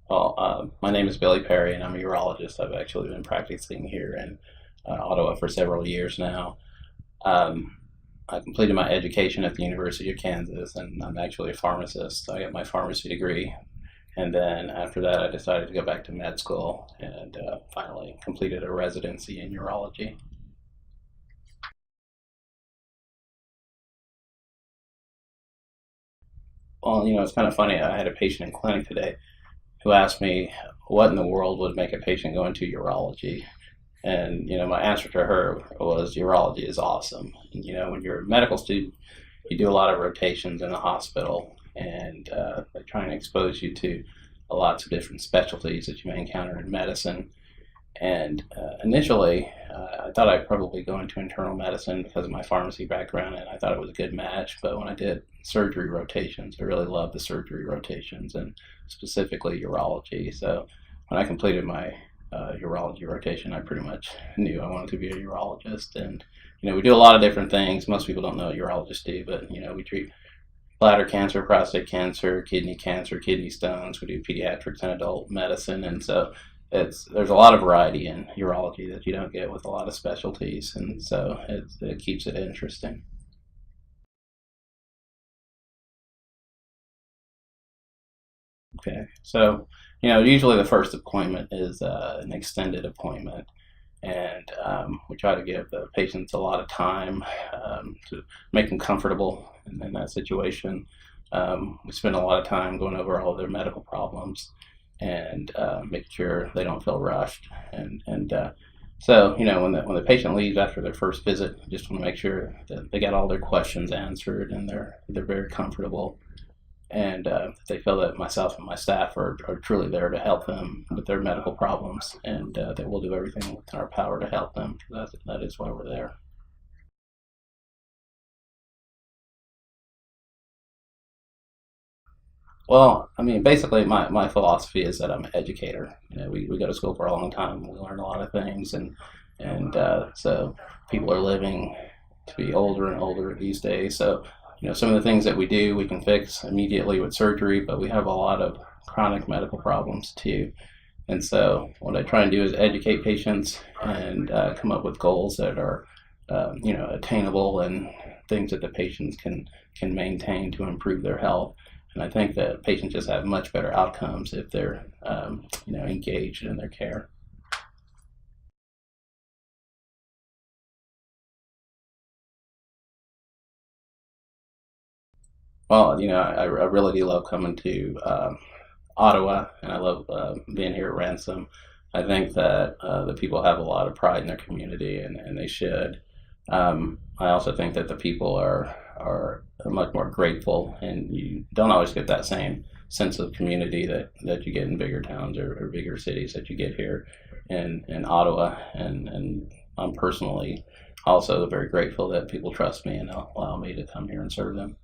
My name is Billy Perry, and I'm a urologist. I've actually been practicing here in Ottawa for several years now. Um, I completed my education at the University of Kansas, and I'm actually a pharmacist. I got my pharmacy degree, and then after that, I decided to go back to med school and finally completed a residency in urology. Well, it's kind of funny. I had a patient in clinic today who asked me what in the world would make a patient go into urology. And my answer to her was urology is awesome. And, when you're a medical student, you do a lot of rotations in the hospital, and they try and expose you to lots of different specialties that you may encounter in medicine. And initially, I thought I'd probably go into internal medicine because of my pharmacy background, and I thought it was a good match. But when I did surgery rotations, I really loved the surgery rotations and specifically urology. So when I completed my urology rotation, I pretty much knew I wanted to be a urologist. And we do a lot of different things. Most people don't know what urologists do, but we treat bladder cancer, prostate cancer, kidney stones. We do pediatrics and adult medicine, and so there's a lot of variety in urology that you don't get with a lot of specialties, and so it keeps it interesting. Okay, so usually the first appointment is an extended appointment, and we try to give the patients a lot of time to make them comfortable in that situation. We spend a lot of time going over all of their medical problems and making sure they don't feel rushed. And when the patient leaves after their first visit, just want to make sure that they got all their questions answered and they're very comfortable, and they feel that myself and my staff are truly there to help them with their medical problems, and that we'll do everything within our power to help them. That is why we're there. Well, I mean, basically, my philosophy is that I'm an educator. We go to school for a long time. We learn a lot of things, and so people are living to be older and older these days. So, some of the things that we do, we can fix immediately with surgery, but we have a lot of chronic medical problems too. And so, what I try and do is educate patients and come up with goals that are, attainable and things that the patients can maintain to improve their health. And I think that patients just have much better outcomes if they're, engaged in their care. Well, I really do love coming to Ottawa, and I love being here at Ransom. I think that the people have a lot of pride in their community, and they should. I also think that the people are much more grateful, and you don't always get that same sense of community that you get in bigger towns or bigger cities that you get here in Ottawa. And I'm personally also very grateful that people trust me and allow me to come here and serve them.